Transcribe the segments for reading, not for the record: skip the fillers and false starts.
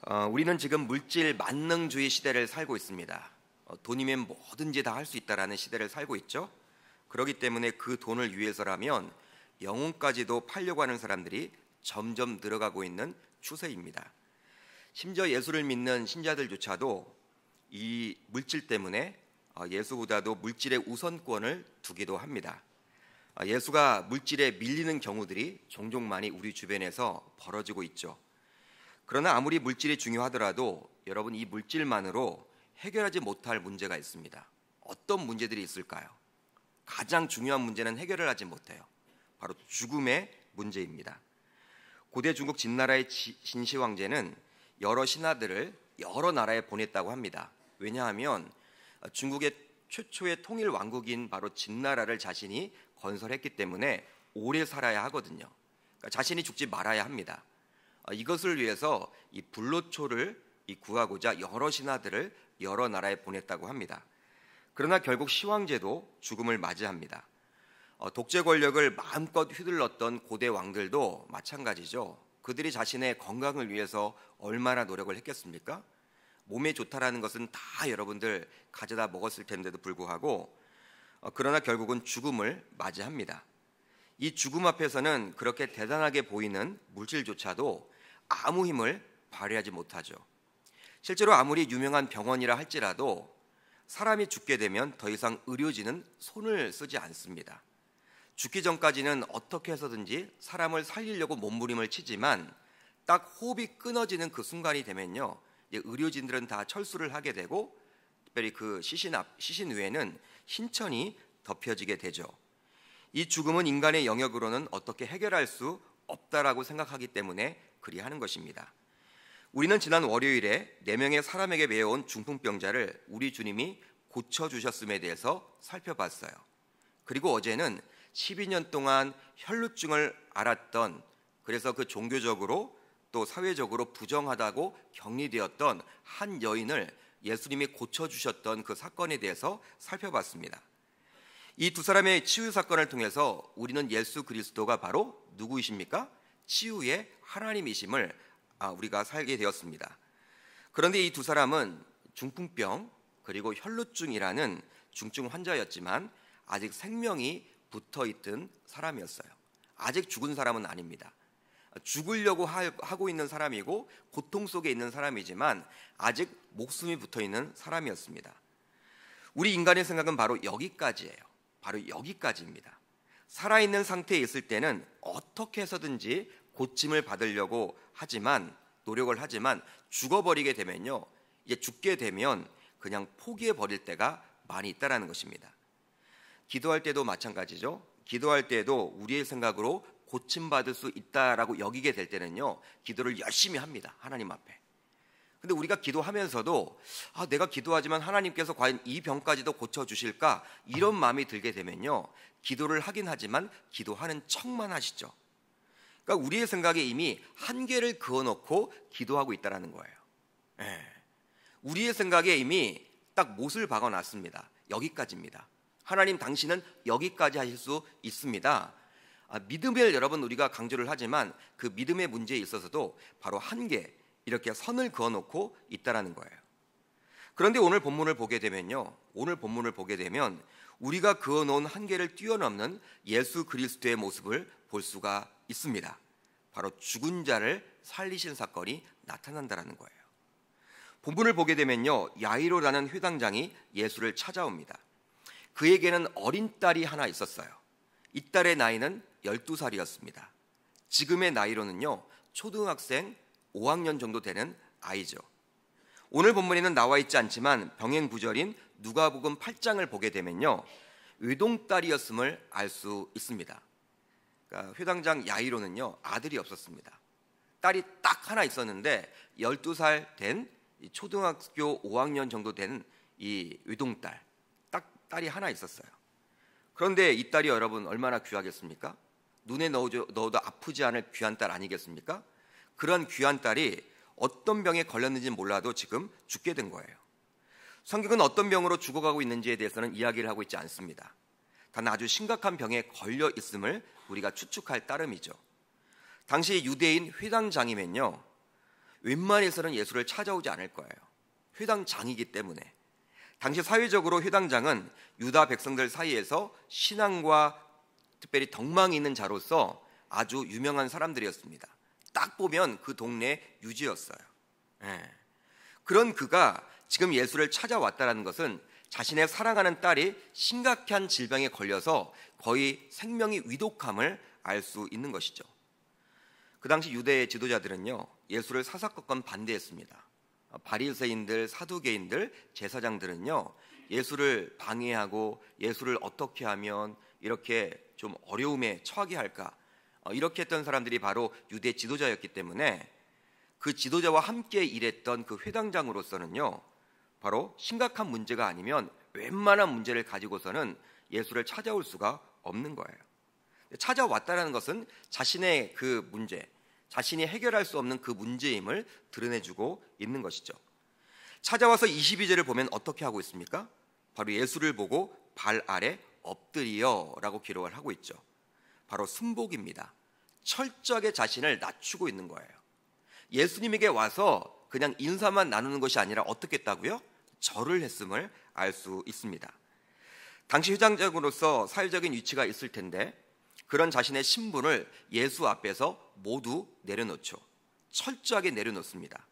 우리는 지금 물질 만능주의 시대를 살고 있습니다. 돈이면 뭐든지 다 할 수 있다라는 시대를 살고 있죠. 그렇기 때문에 그 돈을 위해서라면 영혼까지도 팔려고 하는 사람들이 점점 늘어가고 있는 추세입니다. 심지어 예수를 믿는 신자들조차도 이 물질 때문에 예수보다도 물질의 우선권을 두기도 합니다. 예수가 물질에 밀리는 경우들이 종종 많이 우리 주변에서 벌어지고 있죠. 그러나 아무리 물질이 중요하더라도 여러분, 이 물질만으로 해결하지 못할 문제가 있습니다. 어떤 문제들이 있을까요? 가장 중요한 문제는 해결을 하지 못해요. 바로 죽음의 문제입니다. 고대 중국 진나라의 진시 황제는 여러 신하들을 여러 나라에 보냈다고 합니다. 왜냐하면 중국의 최초의 통일 왕국인 바로 진나라를 자신이 건설했기 때문에 오래 살아야 하거든요. 그러니까 자신이 죽지 말아야 합니다. 이것을 위해서 이 불로초를 구하고자 여러 신하들을 여러 나라에 보냈다고 합니다. 그러나 결국 시황제도 죽음을 맞이합니다. 독재 권력을 마음껏 휘둘렀던 고대 왕들도 마찬가지죠. 그들이 자신의 건강을 위해서 얼마나 노력을 했겠습니까? 몸에 좋다라는 것은 다 여러분들 가져다 먹었을 텐데도 불구하고 그러나 결국은 죽음을 맞이합니다. 이 죽음 앞에서는 그렇게 대단하게 보이는 물질조차도 아무 힘을 발휘하지 못하죠. 실제로 아무리 유명한 병원이라 할지라도 사람이 죽게 되면 더 이상 의료진은 손을 쓰지 않습니다. 죽기 전까지는 어떻게 해서든지 사람을 살리려고 몸부림을 치지만 딱 호흡이 끊어지는 그 순간이 되면요, 의료진들은 다 철수를 하게 되고 특별히 그 시신 위에는 흰천이 덮여지게 되죠. 이 죽음은 인간의 영역으로는 어떻게 해결할 수 없다라고 생각하기 때문에 그리하는 것입니다. 우리는 지난 월요일에 4명의 사람에게 매여온 중풍병자를 우리 주님이 고쳐주셨음에 대해서 살펴봤어요. 그리고 어제는 12년 동안 혈루증을 앓았던, 그래서 그 종교적으로 또 사회적으로 부정하다고 격리되었던 한 여인을 예수님이 고쳐주셨던 그 사건에 대해서 살펴봤습니다. 이 두 사람의 치유 사건을 통해서 우리는 예수 그리스도가 바로 누구이십니까? 치유의 하나님이심을 우리가 살게 되었습니다. 그런데 이 두 사람은 중풍병 그리고 혈루증이라는 중증 환자였지만 아직 생명이 붙어있던 사람이었어요. 아직 죽은 사람은 아닙니다. 죽으려고 하고 있는 사람이고 고통 속에 있는 사람이지만 아직 목숨이 붙어있는 사람이었습니다. 우리 인간의 생각은 바로 여기까지예요. 바로 여기까지입니다. 살아있는 상태에 있을 때는 어떻게 해서든지 고침을 받으려고 하지만, 노력을 하지만 죽어버리게 되면요, 이제 죽게 되면 그냥 포기해버릴 때가 많이 있다는 것입니다. 기도할 때도 마찬가지죠. 기도할 때도 우리의 생각으로 고침받을 수 있다라고 여기게 될 때는요, 기도를 열심히 합니다. 하나님 앞에. 근데 우리가 기도하면서도 내가 기도하지만 하나님께서 과연 이 병까지도 고쳐주실까? 이런 마음이 들게 되면요, 기도를 하긴 하지만 기도하는 척만 하시죠. 그러니까 우리의 생각에 이미 한계를 그어놓고 기도하고 있다는 거예요. 우리의 생각에 이미 딱 못을 박아놨습니다. 여기까지입니다. 하나님, 당신은 여기까지 하실 수 있습니다. 믿음을 여러분 우리가 강조를 하지만 그 믿음의 문제에 있어서도 바로 한계, 이렇게 선을 그어놓고 있다는 거예요. 그런데 오늘 본문을 보게 되면 우리가 그어놓은 한계를 뛰어넘는 예수 그리스도의 모습을 볼 수가 있습니다. 바로 죽은 자를 살리신 사건이 나타난다는 거예요. 본문을 보게 되면요, 야이로라는 회당장이 예수를 찾아옵니다. 그에게는 어린 딸이 하나 있었어요. 이 딸의 나이는 12살이었습니다. 지금의 나이로는요, 초등학생 5학년 정도 되는 아이죠. 오늘 본문에는 나와 있지 않지만 병행 구절인 누가복음 8장을 보게 되면요, 외동딸이었음을 알 수 있습니다. 그러니까 회당장 야이로는요, 아들이 없었습니다. 딸이 딱 하나 있었는데 12살 된 초등학교 5학년 정도 된 이 외동딸, 딱 딸이 하나 있었어요. 그런데 이 딸이 여러분 얼마나 귀하겠습니까? 눈에 넣어도 아프지 않을 귀한 딸 아니겠습니까? 그런 귀한 딸이 어떤 병에 걸렸는지 몰라도 지금 죽게 된 거예요. 성경은 어떤 병으로 죽어가고 있는지에 대해서는 이야기를 하고 있지 않습니다. 단 아주 심각한 병에 걸려 있음을 우리가 추측할 따름이죠. 당시 유대인 회당장이면요, 웬만해서는 예수를 찾아오지 않을 거예요. 회당장이기 때문에. 당시 사회적으로 회당장은 유다 백성들 사이에서 신앙과 특별히 덕망이 있는 자로서 아주 유명한 사람들이었습니다. 딱 보면 그 동네 유지였어요. 그런 그가 지금 예수를 찾아왔다는 것은 자신의 사랑하는 딸이 심각한 질병에 걸려서 거의 생명이 위독함을 알 수 있는 것이죠. 그 당시 유대의 지도자들은요, 예수를 사사건건 반대했습니다. 바리새인들, 사두개인들, 제사장들은요, 예수를 방해하고 예수를 어떻게 하면 이렇게 좀 어려움에 처하게 할까, 이렇게 했던 사람들이 바로 유대 지도자였기 때문에 그 지도자와 함께 일했던 그 회당장으로서는요, 바로 심각한 문제가 아니면 웬만한 문제를 가지고서는 예수를 찾아올 수가 없는 거예요. 찾아왔다는 것은 자신의 그 문제, 자신이 해결할 수 없는 그 문제임을 드러내주고 있는 것이죠. 찾아와서 22절을 보면 어떻게 하고 있습니까? 바로 예수를 보고 발 아래 엎드리어 라고 기록을 하고 있죠. 바로 순복입니다. 철저하게 자신을 낮추고 있는 거예요. 예수님에게 와서 그냥 인사만 나누는 것이 아니라 어떻게 했다고요? 절을 했음을 알 수 있습니다. 당시 회장장으로서 사회적인 위치가 있을 텐데 그런 자신의 신분을 예수 앞에서 모두 내려놓죠. 철저하게 내려놓습니다.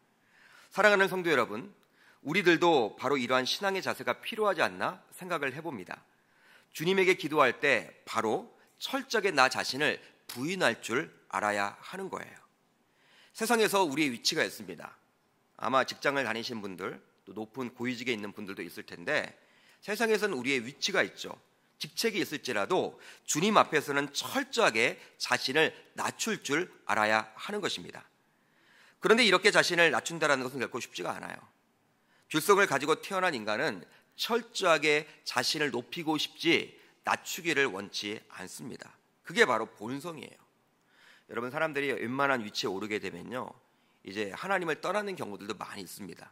사랑하는 성도 여러분, 우리들도 바로 이러한 신앙의 자세가 필요하지 않나 생각을 해봅니다. 주님에게 기도할 때 바로 철저하게 나 자신을 부인할 줄 알아야 하는 거예요. 세상에서 우리의 위치가 있습니다. 아마 직장을 다니신 분들, 또 높은 고위직에 있는 분들도 있을 텐데 세상에서는 우리의 위치가 있죠. 직책이 있을지라도 주님 앞에서는 철저하게 자신을 낮출 줄 알아야 하는 것입니다. 그런데 이렇게 자신을 낮춘다는 것은 결코 쉽지가 않아요. 귤성을 가지고 태어난 인간은 철저하게 자신을 높이고 싶지 낮추기를 원치 않습니다. 그게 바로 본성이에요. 여러분, 사람들이 웬만한 위치에 오르게 되면요, 이제 하나님을 떠나는 경우들도 많이 있습니다.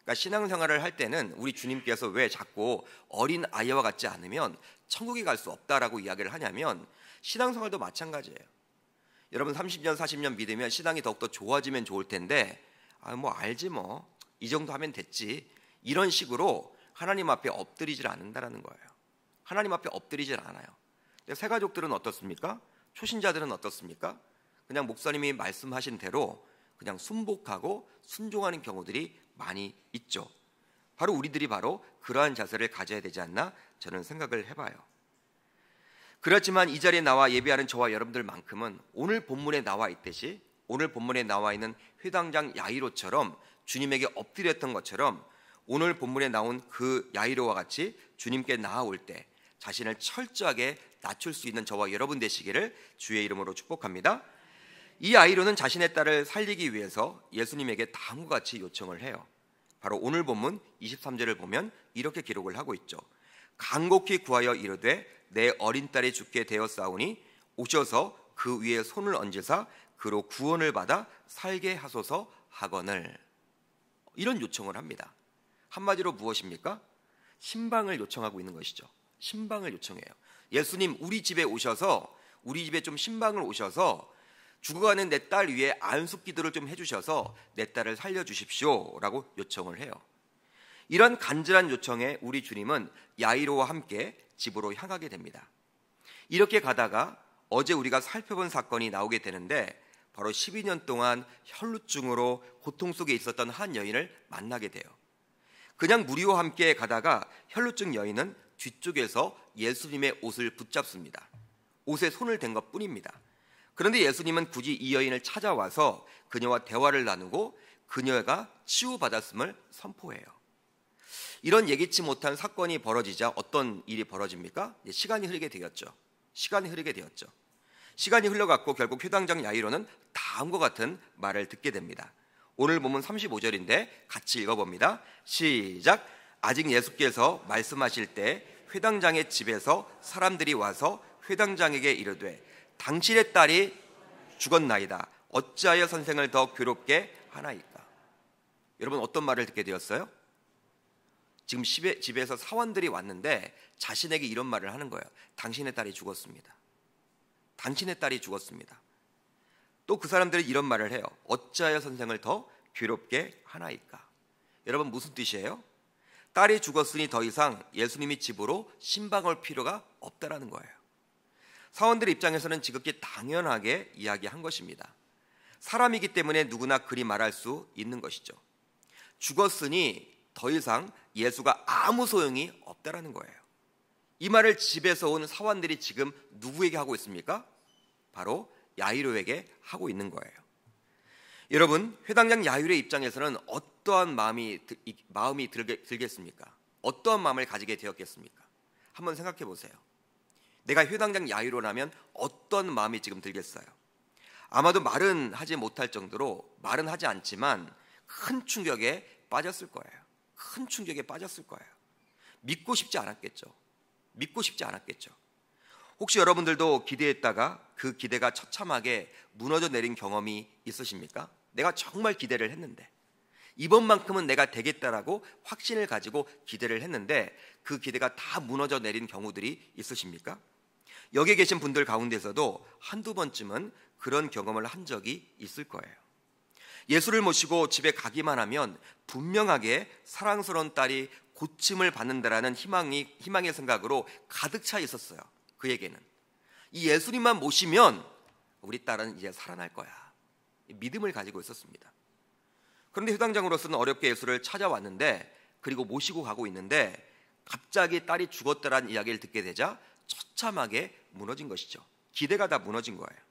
그러니까 신앙생활을 할 때는 우리 주님께서 왜 자꾸 어린 아이와 같지 않으면 천국에 갈 수 없다라고 이야기를 하냐면 신앙생활도 마찬가지예요. 여러분 30년 40년 믿으면 신앙이 더욱더 좋아지면 좋을 텐데 뭐 알지 뭐 이 정도 하면 됐지, 이런 식으로 하나님 앞에 엎드리질 않는다라는 거예요. 하나님 앞에 엎드리질 않아요. 새 가족들은 어떻습니까? 초신자들은 어떻습니까? 그냥 목사님이 말씀하신 대로 그냥 순복하고 순종하는 경우들이 많이 있죠. 바로 우리들이 바로 그러한 자세를 가져야 되지 않나 저는 생각을 해봐요. 그렇지만 이 자리에 나와 예배하는 저와 여러분들만큼은 오늘 본문에 나와 있듯이 오늘 본문에 나와 있는 회당장 야이로처럼 주님에게 엎드렸던 것처럼 오늘 본문에 나온 그 야이로와 같이 주님께 나아올 때 자신을 철저하게 낮출 수 있는 저와 여러분 되시기를 주의 이름으로 축복합니다. 이 야이로는 자신의 딸을 살리기 위해서 예수님에게 다음과 같이 요청을 해요. 바로 오늘 본문 23절을 보면 이렇게 기록을 하고 있죠. 간곡히 구하여 이르되 내 어린 딸이 죽게 되었사오니 오셔서 그 위에 손을 얹으사 그로 구원을 받아 살게 하소서 하거늘. 이런 요청을 합니다. 한마디로 무엇입니까? 신방을 요청하고 있는 것이죠. 신방을 요청해요. 예수님, 우리 집에 오셔서 우리 집에 좀 신방을 오셔서 죽어가는 내 딸 위에 안숙 기도를 좀 해주셔서 내 딸을 살려주십시오 라고 요청을 해요. 이런 간절한 요청에 우리 주님은 야이로와 함께 집으로 향하게 됩니다. 이렇게 가다가 어제 우리가 살펴본 사건이 나오게 되는데 바로 12년 동안 혈루증으로 고통 속에 있었던 한 여인을 만나게 돼요. 그냥 무리와 함께 가다가 혈루증 여인은 뒤쪽에서 예수님의 옷을 붙잡습니다. 옷에 손을 댄 것뿐입니다. 그런데 예수님은 굳이 이 여인을 찾아와서 그녀와 대화를 나누고 그녀가 치유받았음을 선포해요. 이런 예기치 못한 사건이 벌어지자 어떤 일이 벌어집니까? 시간이 흐르게 되었죠. 시간이 흘러갔고 결국 회당장 야이로는 다음과 같은 말을 듣게 됩니다. 오늘 본문 35절인데 같이 읽어봅니다. 시작. 아직 예수께서 말씀하실 때 회당장의 집에서 사람들이 와서 회당장에게 이르되 당신의 딸이 죽었나이다. 어찌하여 선생을 더 괴롭게 하나이까? 여러분, 어떤 말을 듣게 되었어요? 지금 집에서 사원들이 왔는데 자신에게 이런 말을 하는 거예요. 당신의 딸이 죽었습니다. 당신의 딸이 죽었습니다. 또 그 사람들이 이런 말을 해요. 어찌하여 선생을 더 괴롭게 하나이까? 여러분, 무슨 뜻이에요? 딸이 죽었으니 더 이상 예수님이 집으로 신방 필요가 없다라는 거예요. 사원들 입장에서는 지극히 당연하게 이야기한 것입니다. 사람이기 때문에 누구나 그리 말할 수 있는 것이죠. 죽었으니 더 이상 예수가 아무 소용이 없다라는 거예요. 이 말을 집에서 온 사원들이 지금 누구에게 하고 있습니까? 바로 야이로에게 하고 있는 거예요. 여러분, 회당장 야이로의 입장에서는 어떠한 마음이 들겠습니까? 어떠한 마음을 가지게 되었겠습니까? 한번 생각해 보세요. 내가 회당장 야이로라면 어떤 마음이 지금 들겠어요? 아마도 말은 하지 못할 정도로, 말은 하지 않지만 큰 충격에 빠졌을 거예요. 큰 충격에 빠졌을 거예요. 믿고 싶지 않았겠죠. 믿고 싶지 않았겠죠. 혹시 여러분들도 기대했다가 그 기대가 처참하게 무너져 내린 경험이 있으십니까? 내가 정말 기대를 했는데, 이번만큼은 내가 되겠다라고 확신을 가지고 기대를 했는데 그 기대가 다 무너져 내린 경우들이 있으십니까? 여기 계신 분들 가운데서도 한두 번쯤은 그런 경험을 한 적이 있을 거예요. 예수를 모시고 집에 가기만 하면 분명하게 사랑스러운 딸이 고침을 받는다라는 희망의 생각으로 가득 차 있었어요. 그에게는 이 예수님만 모시면 우리 딸은 이제 살아날 거야, 믿음을 가지고 있었습니다. 그런데 회당장으로서는 어렵게 예수를 찾아왔는데, 그리고 모시고 가고 있는데 갑자기 딸이 죽었다라는 이야기를 듣게 되자 처참하게 무너진 것이죠. 기대가 다 무너진 거예요.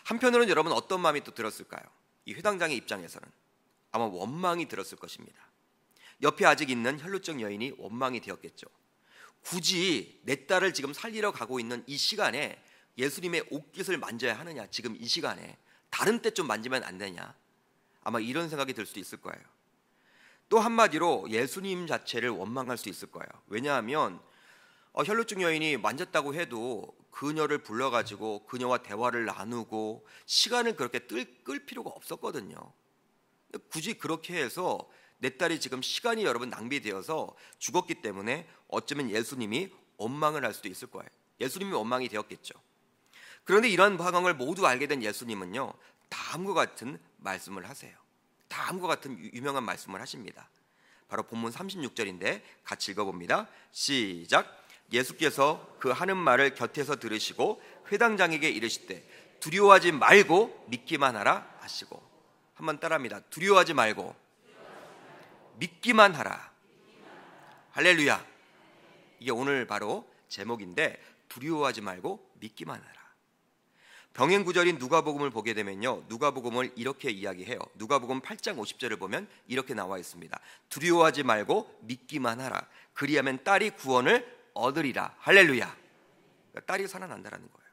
한편으로는 여러분, 어떤 마음이 또 들었을까요? 이 회당장의 입장에서는 아마 원망이 들었을 것입니다. 옆에 아직 있는 혈루증 여인이 원망이 되었겠죠. 굳이 내 딸을 지금 살리러 가고 있는 이 시간에 예수님의 옷깃을 만져야 하느냐, 지금 이 시간에 다른 때 좀 만지면 안 되냐, 아마 이런 생각이 들 수도 있을 거예요. 또 한마디로 예수님 자체를 원망할 수 있을 거예요. 왜냐하면 혈루증 여인이 만졌다고 해도 그녀를 불러가지고 그녀와 대화를 나누고 시간을 그렇게 끌 필요가 없었거든요. 굳이 그렇게 해서 내 딸이 지금 시간이 여러분 낭비되어서 죽었기 때문에 어쩌면 예수님이 원망을 할 수도 있을 거예요. 예수님이 원망이 되었겠죠. 그런데 이러한 상황을 모두 알게 된 예수님은요, 다음과 같은 말씀을 하세요. 다음과 같은 유명한 말씀을 하십니다. 바로 본문 36절인데 같이 읽어봅니다. 시작. 예수께서 그 하는 말을 곁에서 들으시고 회당장에게 이르시되 두려워하지 말고 믿기만 하라 하시고. 한번 따라합니다. 두려워하지 말고 믿기만 하라. 할렐루야. 이게 오늘 바로 제목인데, 두려워하지 말고 믿기만 하라. 병행 구절인 누가복음을 보게 되면요, 누가복음을 이렇게 이야기해요. 누가복음 8장 50절을 보면 이렇게 나와 있습니다. 두려워하지 말고 믿기만 하라. 그리하면 딸이 구원을 얻으리라. 할렐루야. 그러니까 딸이 살아난다라는 거예요.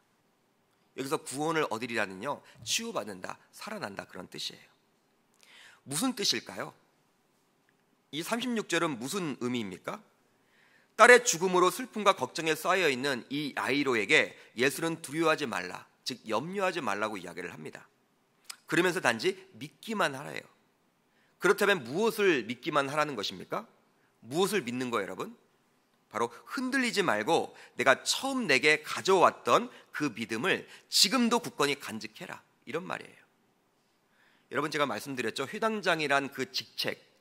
여기서 구원을 얻으리라는요, 치유받는다, 살아난다, 그런 뜻이에요. 무슨 뜻일까요? 이 36절은 무슨 의미입니까? 딸의 죽음으로 슬픔과 걱정에 쌓여있는 이 아이로에게 예수는 두려워하지 말라, 즉 염려하지 말라고 이야기를 합니다. 그러면서 단지 믿기만 하라예요. 그렇다면 무엇을 믿기만 하라는 것입니까? 무엇을 믿는 거예요, 여러분? 바로 흔들리지 말고 내가 처음 내게 가져왔던 그 믿음을 지금도 굳건히 간직해라, 이런 말이에요. 여러분, 제가 말씀드렸죠. 회당장이란 그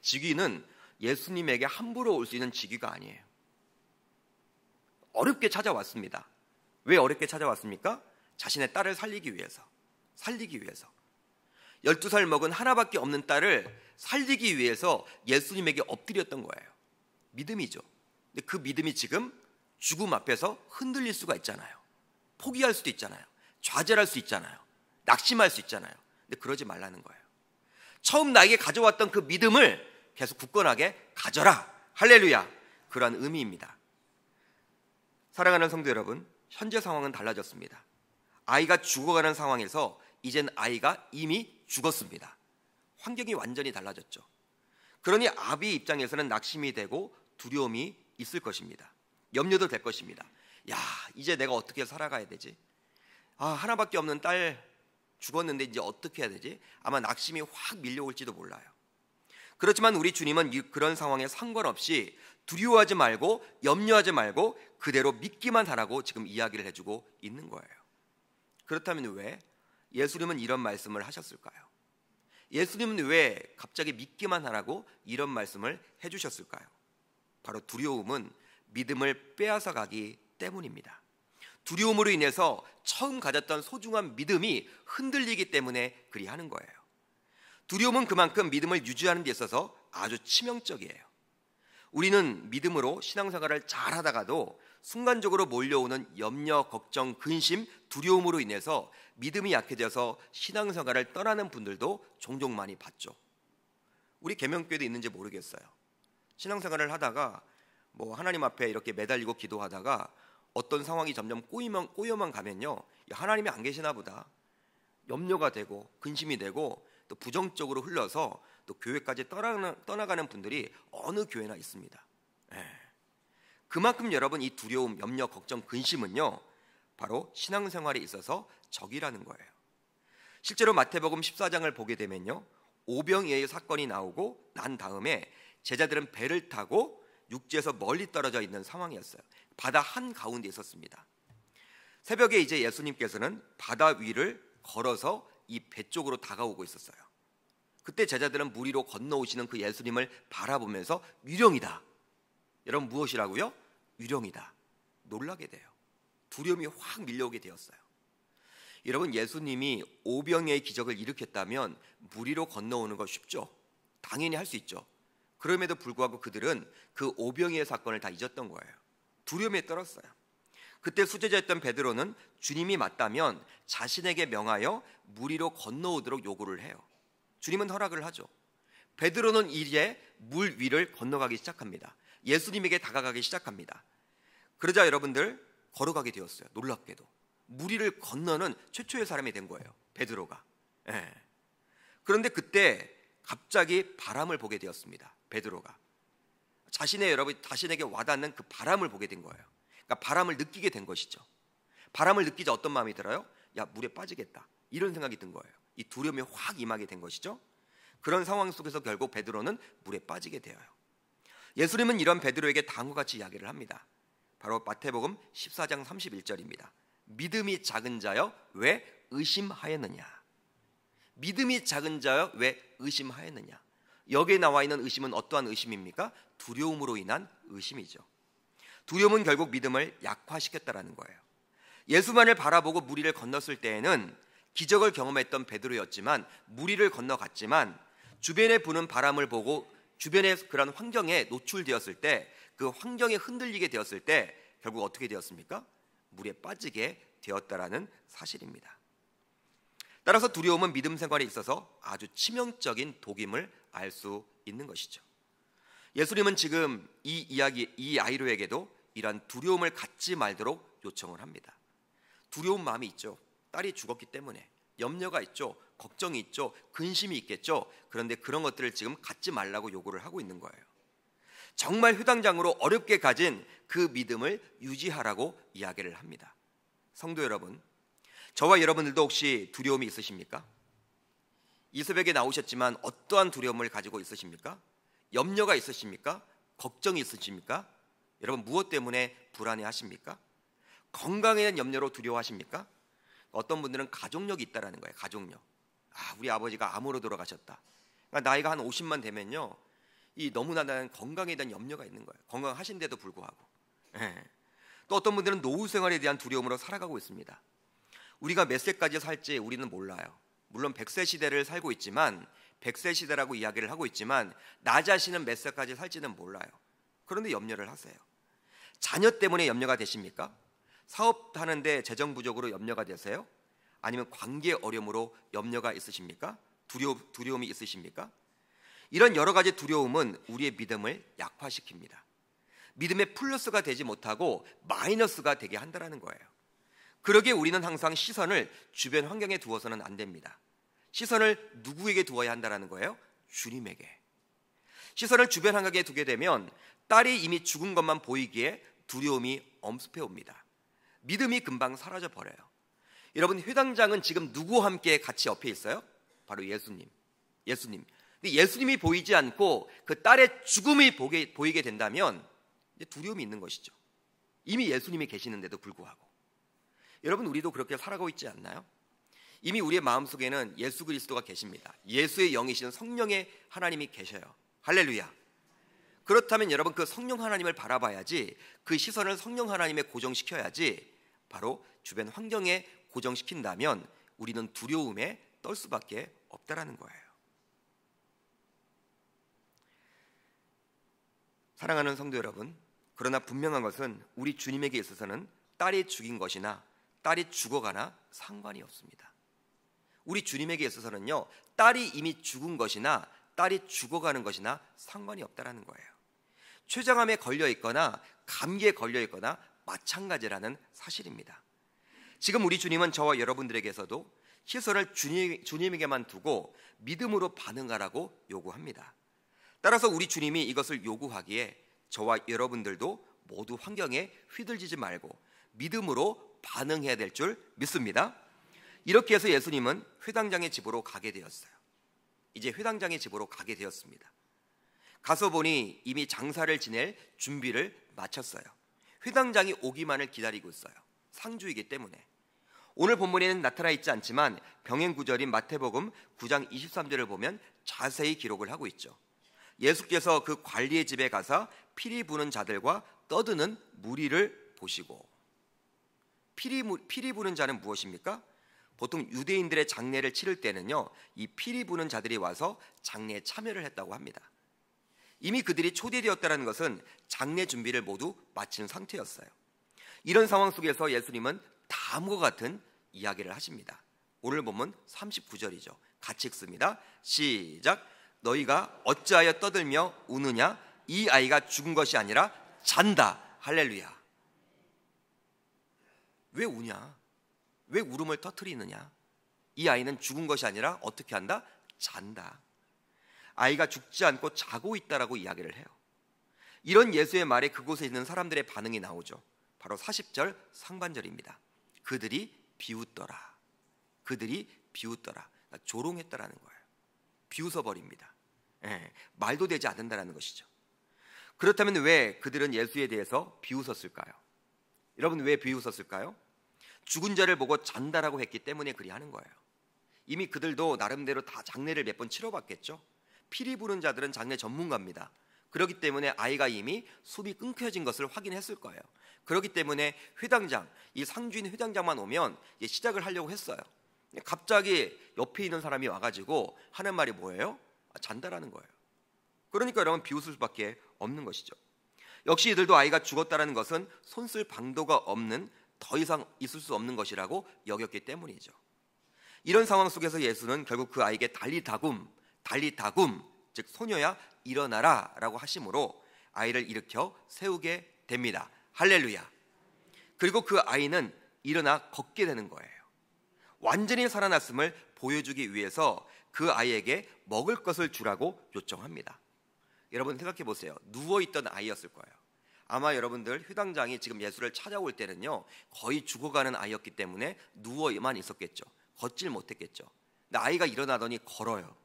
직위는 예수님에게 함부로 올 수 있는 직위가 아니에요. 어렵게 찾아왔습니다. 왜 어렵게 찾아왔습니까? 자신의 딸을 살리기 위해서. 12살 먹은 하나밖에 없는 딸을 살리기 위해서 예수님에게 엎드렸던 거예요. 믿음이죠. 근데 그 믿음이 지금 죽음 앞에서 흔들릴 수가 있잖아요. 포기할 수도 있잖아요. 좌절할 수 있잖아요. 낙심할 수 있잖아요. 근데 그러지 말라는 거예요. 처음 나에게 가져왔던 그 믿음을 계속 굳건하게 가져라. 할렐루야. 그러한 의미입니다. 사랑하는 성도 여러분, 현재 상황은 달라졌습니다. 아이가 죽어가는 상황에서 이젠 아이가 이미 죽었습니다. 환경이 완전히 달라졌죠. 그러니 아비의 입장에서는 낙심이 되고 두려움이 있을 것입니다. 염려도 될 것입니다. 야, 이제 내가 어떻게 살아가야 되지? 하나밖에 없는 딸 죽었는데 이제 어떻게 해야 되지? 아마 낙심이 확 밀려올지도 몰라요. 그렇지만 우리 주님은 그런 상황에 상관없이 두려워하지 말고 염려하지 말고 그대로 믿기만 하라고 지금 이야기를 해주고 있는 거예요. 그렇다면 왜 예수님은 이런 말씀을 하셨을까요? 예수님은 왜 갑자기 믿기만 하라고 이런 말씀을 해주셨을까요? 바로 두려움은 믿음을 빼앗아 가기 때문입니다. 두려움으로 인해서 처음 가졌던 소중한 믿음이 흔들리기 때문에 그리하는 거예요. 두려움은 그만큼 믿음을 유지하는 데 있어서 아주 치명적이에요. 우리는 믿음으로 신앙생활을 잘 하다가도 순간적으로 몰려오는 염려, 걱정, 근심, 두려움으로 인해서 믿음이 약해져서 신앙생활을 떠나는 분들도 종종 많이 봤죠. 우리 계명교회도 있는지 모르겠어요. 신앙생활을 하다가 하나님 앞에 이렇게 매달리고 기도하다가 어떤 상황이 점점 꼬여만 가면요, 하나님이 안 계시나 보다, 염려가 되고 근심이 되고 또 부정적으로 흘러서 또 교회까지 떠나가는 분들이 어느 교회나 있습니다. 그만큼 여러분, 이 두려움, 염려, 걱정, 근심은요, 바로 신앙생활에 있어서 적이라는 거예요. 실제로 마태복음 14장을 보게 되면요, 오병이어의 사건이 나오고 난 다음에 제자들은 배를 타고 육지에서 멀리 떨어져 있는 상황이었어요. 바다 한가운데 있었습니다. 새벽에 이제 예수님께서는 바다 위를 걸어서 이 배 쪽으로 다가오고 있었어요. 그때 제자들은 물 위로 건너오시는 그 예수님을 바라보면서 유령이다. 여러분, 무엇이라고요? 유령이다. 놀라게 돼요. 두려움이 확 밀려오게 되었어요. 여러분, 예수님이 오병이어의 기적을 일으켰다면 물 위로 건너오는 거 쉽죠? 당연히 할 수 있죠. 그럼에도 불구하고 그들은 그 오병이어의 사건을 다 잊었던 거예요. 두려움에 떨었어요. 그때 수제자였던 베드로는 주님이 맞다면 자신에게 명하여 물 위로 건너오도록 요구를 해요. 주님은 허락을 하죠. 베드로는 이제 물 위를 건너가기 시작합니다. 예수님에게 다가가기 시작합니다. 그러자 여러분들, 걸어가게 되었어요. 놀랍게도 물 위를 건너는 최초의 사람이 된 거예요, 베드로가. 그런데 갑자기 바람을 보게 되었습니다. 베드로가 자신에게 와닿는 그 바람을 보게 된 거예요. 그러니까 바람을 느끼게 된 것이죠. 바람을 느끼자 어떤 마음이 들어요? 야, 물에 빠지겠다, 이런 생각이 든 거예요. 이 두려움이 확 임하게 된 것이죠. 그런 상황 속에서 결국 베드로는 물에 빠지게 되어요. 예수님은 이런 베드로에게 다음과 같이 이야기를 합니다. 바로 마태복음 14장 31절입니다. 믿음이 작은 자여 왜 의심하였느냐. 믿음이 작은 자여 왜 의심하였느냐. 여기에 나와 있는 의심은 어떠한 의심입니까? 두려움으로 인한 의심이죠. 두려움은 결국 믿음을 약화시켰다라는 거예요. 예수만을 바라보고 물 위를 건넜을 때에는 기적을 경험했던 베드로였지만, 물 위를 건너갔지만 주변에 부는 바람을 보고 주변의 그런 환경에 노출되었을 때, 그 환경에 흔들리게 되었을 때 결국 어떻게 되었습니까? 물에 빠지게 되었다라는 사실입니다. 따라서 두려움은 믿음 생활에 있어서 아주 치명적인 독임을 알 수 있는 것이죠. 예수님은 지금 이 아이로에게도 이러한 두려움을 갖지 말도록 요청을 합니다. 두려운 마음이 있죠. 딸이 죽었기 때문에 염려가 있죠. 걱정이 있죠. 근심이 있겠죠. 그런데 그런 것들을 지금 갖지 말라고 요구를 하고 있는 거예요. 정말 효당장으로 어렵게 가진 그 믿음을 유지하라고 이야기를 합니다. 성도 여러분, 저와 여러분들도 혹시 두려움이 있으십니까? 이 새벽에 나오셨지만 어떠한 두려움을 가지고 있으십니까? 염려가 있으십니까? 걱정이 있으십니까? 여러분, 무엇 때문에 불안해하십니까? 건강에 대한 염려로 두려워하십니까? 어떤 분들은 가족력이 있다라는 거예요. 가족력. 우리 아버지가 암으로 돌아가셨다. 그러니까 나이가 한 50만 되면요, 이 너무나 나는 건강에 대한 염려가 있는 거예요. 건강하신데도 불구하고. 또 어떤 분들은 노후 생활에 대한 두려움으로 살아가고 있습니다. 우리가 몇 세까지 살지 우리는 몰라요. 물론 100세 시대를 살고 있지만, 100세 시대라고 이야기를 하고 있지만 나 자신은 몇 세까지 살지는 몰라요. 그런데 염려를 하세요. 자녀 때문에 염려가 되십니까? 사업하는데 재정 부족으로 염려가 되세요? 아니면 관계 어려움으로 염려가 있으십니까? 두려움이 있으십니까? 이런 여러 가지 두려움은 우리의 믿음을 약화시킵니다. 믿음의 플러스가 되지 못하고 마이너스가 되게 한다는 거예요. 그러기에 우리는 항상 시선을 주변 환경에 두어서는 안 됩니다. 시선을 누구에게 두어야 한다는 거예요? 주님에게. 시선을 주변 환경에 두게 되면 딸이 이미 죽은 것만 보이기에 두려움이 엄습해 옵니다. 믿음이 금방 사라져 버려요. 여러분, 회당장은 지금 누구와 함께 같이 옆에 있어요? 바로 예수님. 근데 예수님이 보이지 않고 그 딸의 죽음이 보이게 된다면 이제 두려움이 있는 것이죠. 이미 예수님이 계시는데도 불구하고. 여러분, 우리도 그렇게 살아가고 있지 않나요? 이미 우리의 마음속에는 예수 그리스도가 계십니다. 예수의 영이신 성령의 하나님이 계셔요. 할렐루야. 그렇다면 여러분, 그 성령 하나님을 바라봐야지, 그 시선을 성령 하나님에 고정시켜야지, 바로 주변 환경에 고정시킨다면 우리는 두려움에 떨 수밖에 없다라는 거예요. 사랑하는 성도 여러분, 그러나 분명한 것은 우리 주님에게 있어서는 딸이 죽인 것이나 딸이 죽어가나 상관이 없습니다. 우리 주님에게 있어서는요, 딸이 이미 죽은 것이나 딸이 죽어가는 것이나 상관이 없다라는 거예요. 췌장암에 걸려 있거나 감기에 걸려 있거나 마찬가지라는 사실입니다. 지금 우리 주님은 저와 여러분들에게서도 시선을 주님에게만 두고 믿음으로 반응하라고 요구합니다. 따라서 우리 주님이 이것을 요구하기에 저와 여러분들도 모두 환경에 휘둘리지 말고 믿음으로 반응해야 될 줄 믿습니다. 이렇게 해서 예수님은 회당장의 집으로 가게 되었어요. 이제 회당장의 집으로 가게 되었습니다. 가서 보니 이미 장사를 지낼 준비를 마쳤어요. 회당장이 오기만을 기다리고 있어요. 상주이기 때문에. 오늘 본문에는 나타나 있지 않지만 병행 구절인 마태복음 9장 23절을 보면 자세히 기록을 하고 있죠. 예수께서 그 관리의 집에 가서 피리 부는 자들과 떠드는 무리를 보시고, 피리 부는 자는 무엇입니까? 보통 유대인들의 장례를 치를 때는요, 이 피리 부는 자들이 와서 장례에 참여를 했다고 합니다. 이미 그들이 초대되었다는 것은 장례 준비를 모두 마친 상태였어요. 이런 상황 속에서 예수님은 다음과 같은 이야기를 하십니다. 오늘 본문 39절이죠. 같이 읽습니다. 시작. 너희가 어찌하여 떠들며 우느냐? 이 아이가 죽은 것이 아니라 잔다. 할렐루야. 왜 우냐? 왜 울음을 터뜨리느냐? 이 아이는 죽은 것이 아니라 어떻게 한다? 잔다. 아이가 죽지 않고 자고 있다라고 이야기를 해요. 이런 예수의 말에 그곳에 있는 사람들의 반응이 나오죠. 바로 40절 상반절입니다. 그들이 비웃더라. 그들이 비웃더라. 그러니까 조롱했다라는 거예요. 비웃어버립니다. 말도 되지 않는다라는 것이죠. 그렇다면 왜 그들은 예수에 대해서 비웃었을까요? 여러분, 왜 비웃었을까요? 죽은 자를 보고 잔다라고 했기 때문에 그리하는 거예요. 이미 그들도 나름대로 다 장례를 몇 번 치러봤겠죠. 피리 부는 자들은 장례 전문가입니다. 그렇기 때문에 아이가 이미 숨이 끊겨진 것을 확인했을 거예요. 그렇기 때문에 회당장, 이 상주인 회당장만 오면 시작을 하려고 했어요. 갑자기 옆에 있는 사람이 와가지고 하는 말이 뭐예요? 잔다라는 거예요. 그러니까 여러분, 비웃을 수밖에 없는 것이죠. 역시 이들도 아이가 죽었다라는 것은 손쓸 방도가 없는, 더 이상 있을 수 없는 것이라고 여겼기 때문이죠. 이런 상황 속에서 예수는 결국 그 아이에게 달리다굼, 즉 소녀야 일어나라 라고 하심으로 아이를 일으켜 세우게 됩니다. 할렐루야. 그리고 그 아이는 일어나 걷게 되는 거예요. 완전히 살아났음을 보여주기 위해서 그 아이에게 먹을 것을 주라고 요청합니다. 여러분 생각해 보세요. 누워있던 아이였을 거예요. 아마 여러분들 회당장이 지금 예수를 찾아올 때는요, 거의 죽어가는 아이였기 때문에 누워만 있었겠죠. 걷질 못했겠죠. 근데 아이가 일어나더니 걸어요.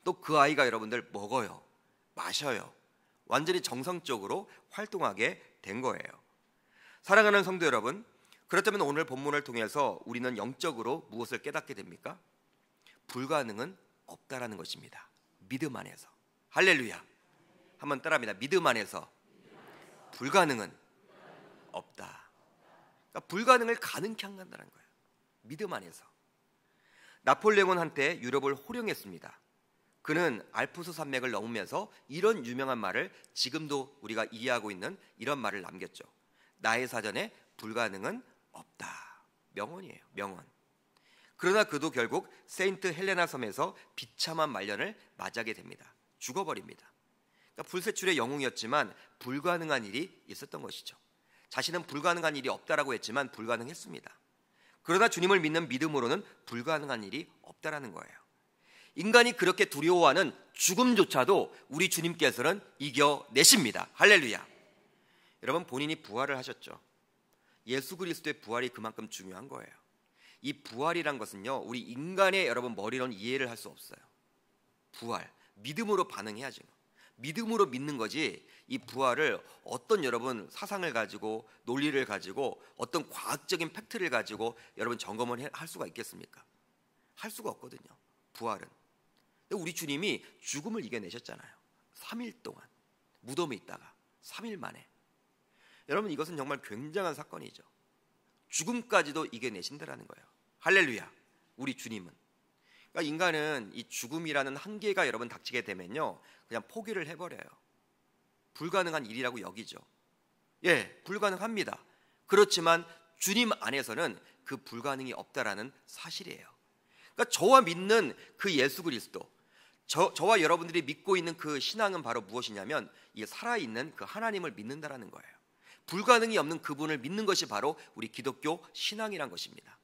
또 그 아이가 여러분들 먹어요, 마셔요. 완전히 정상적으로 활동하게 된 거예요. 사랑하는 성도 여러분, 그렇다면 오늘 본문을 통해서 우리는 영적으로 무엇을 깨닫게 됩니까? 불가능은 없다라는 것입니다. 믿음 안에서. 할렐루야. 한번 따라합니다. 믿음 안에서 불가능은 없다. 그러니까 불가능을 가능케 한다는 거예요. 믿음 안에서. 나폴레옹은 한때 유럽을 호령했습니다. 그는 알프스 산맥을 넘으면서 이런 유명한 말을, 지금도 우리가 이해하고 있는 이런 말을 남겼죠. 나의 사전에 불가능은 없다. 명언이에요. 명언. 그러나 그도 결국 세인트 헬레나 섬에서 비참한 말년을 맞이하게 됩니다. 죽어버립니다. 그러니까 불세출의 영웅이었지만 불가능한 일이 있었던 것이죠. 자신은 불가능한 일이 없다라고 했지만 불가능했습니다. 그러나 주님을 믿는 믿음으로는 불가능한 일이 없다라는 거예요. 인간이 그렇게 두려워하는 죽음조차도 우리 주님께서는 이겨내십니다. 할렐루야. 여러분, 본인이 부활을 하셨죠. 예수 그리스도의 부활이 그만큼 중요한 거예요. 이 부활이란 것은요, 우리 인간의 여러분 머리로는 이해를 할 수 없어요. 부활, 믿음으로 반응해야죠. 믿음으로 믿는 거지, 이 부활을 어떤 여러분 사상을 가지고, 논리를 가지고, 어떤 과학적인 팩트를 가지고 여러분 점검을 할 수가 있겠습니까? 할 수가 없거든요. 부활은. 근데 우리 주님이 죽음을 이겨내셨잖아요. 3일 동안 무덤에 있다가 3일 만에. 여러분, 이것은 정말 굉장한 사건이죠. 죽음까지도 이겨내신다라는 거예요. 할렐루야. 우리 주님은. 그러니까 인간은 이 죽음이라는 한계가 여러분 닥치게 되면요, 그냥 포기를 해버려요. 불가능한 일이라고 여기죠. 예, 불가능합니다. 그렇지만 주님 안에서는 그 불가능이 없다라는 사실이에요. 그러니까 저와 믿는 그 예수 그리스도, 저와 여러분들이 믿고 있는 그 신앙은 바로 무엇이냐면 이 살아있는 그 하나님을 믿는다라는 거예요. 불가능이 없는 그분을 믿는 것이 바로 우리 기독교 신앙이란 것입니다.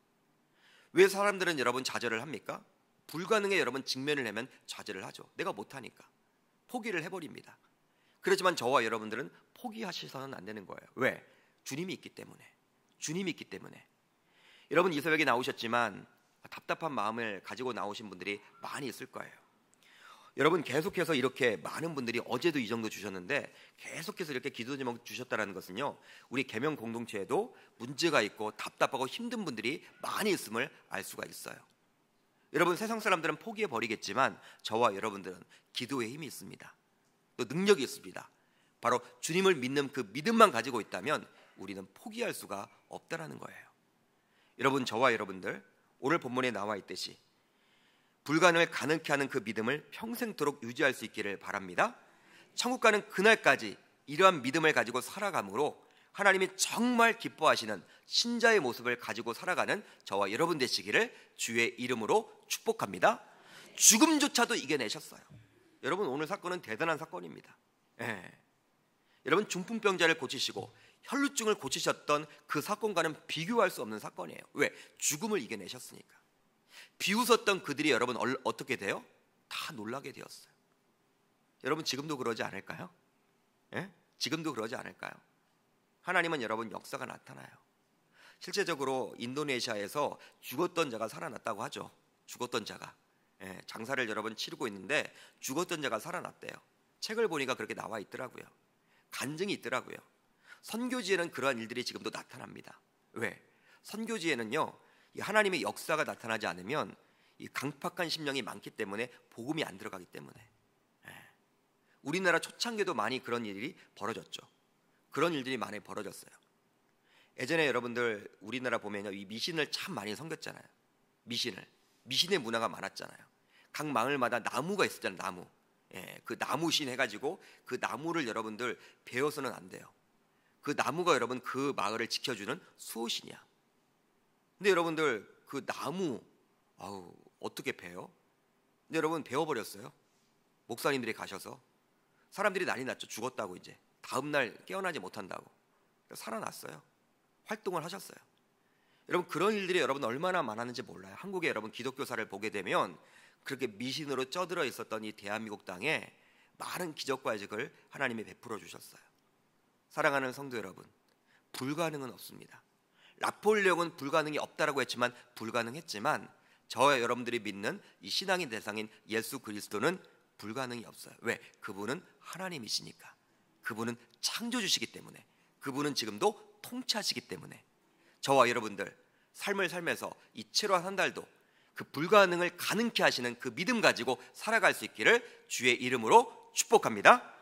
왜 사람들은 여러분 좌절을 합니까? 불가능에 여러분 직면을 하면 좌절을 하죠. 내가 못하니까 포기를 해버립니다. 그렇지만 저와 여러분들은 포기하셔서는 안 되는 거예요. 왜? 주님이 있기 때문에. 주님이 있기 때문에. 여러분, 이 새벽에 나오셨지만 답답한 마음을 가지고 나오신 분들이 많이 있을 거예요. 여러분, 계속해서 이렇게 많은 분들이 어제도 이 정도 주셨는데 계속해서 이렇게 기도 제목 주셨다는 것은요, 우리 계명 공동체에도 문제가 있고 답답하고 힘든 분들이 많이 있음을 알 수가 있어요. 여러분, 세상 사람들은 포기해 버리겠지만 저와 여러분들은 기도의 힘이 있습니다. 또 능력이 있습니다. 바로 주님을 믿는 그 믿음만 가지고 있다면 우리는 포기할 수가 없다라는 거예요. 여러분, 저와 여러분들 오늘 본문에 나와 있듯이 불가능을 가능케 하는 그 믿음을 평생토록 유지할 수 있기를 바랍니다. 천국 가는 그날까지 이러한 믿음을 가지고 살아감으로 하나님이 정말 기뻐하시는 신자의 모습을 가지고 살아가는 저와 여러분 되시기를 주의 이름으로 축복합니다. 죽음조차도 이겨내셨어요. 여러분, 오늘 사건은 대단한 사건입니다. 예. 여러분, 중풍병자를 고치시고 혈루증을 고치셨던 그 사건과는 비교할 수 없는 사건이에요. 왜? 죽음을 이겨내셨으니까. 비웃었던 그들이 여러분 어떻게 돼요? 다 놀라게 되었어요. 여러분, 지금도 그러지 않을까요? 예? 지금도 그러지 않을까요? 하나님은 여러분 역사가 나타나요. 실제적으로 인도네시아에서 죽었던 자가 살아났다고 하죠. 죽었던 자가. 예, 장사를 여러분 치르고 있는데 죽었던 자가 살아났대요. 책을 보니까 그렇게 나와 있더라고요. 간증이 있더라고요. 선교지에는 그러한 일들이 지금도 나타납니다. 왜? 선교지에는요, 이 하나님의 역사가 나타나지 않으면 이 강팍한 심령이 많기 때문에 복음이 안 들어가기 때문에. 예. 우리나라 초창기도 많이 그런 일이 벌어졌죠. 그런 일들이 많이 벌어졌어요. 예전에 여러분들 우리나라 보면요, 이 미신을 참 많이 섬겼잖아요. 미신의 문화가 많았잖아요. 각 마을마다 나무가 있었잖아요. 나무. 예, 그 나무신 해가지고 그 나무를 여러분들 베어서는 안 돼요. 그 나무가 여러분 그 마을을 지켜주는 수호신이야. 근데 여러분들 그 나무 어떻게 베요? 근데 여러분 베어버렸어요. 목사님들이 가셔서. 사람들이 난리 났죠. 죽었다고. 이제 다음날 깨어나지 못한다고. 살아났어요. 활동을 하셨어요. 여러분, 그런 일들이 여러분 얼마나 많았는지 몰라요. 한국에 여러분 기독교사를 보게 되면 그렇게 미신으로 쪄들어 있었던 이 대한민국 땅에 많은 기적과 기적을 하나님이 베풀어 주셨어요. 사랑하는 성도 여러분, 불가능은 없습니다. 나폴레옹은 불가능이 없다라고 했지만 불가능했지만 저와 여러분들이 믿는 이 신앙의 대상인 예수 그리스도는 불가능이 없어요. 왜? 그분은 하나님이시니까. 그분은 창조주시기 때문에. 그분은 지금도 통치하시기 때문에. 저와 여러분들 삶을 살면서 이 7월 한 달도 그 불가능을 가능케 하시는 그 믿음 가지고 살아갈 수 있기를 주의 이름으로 축복합니다.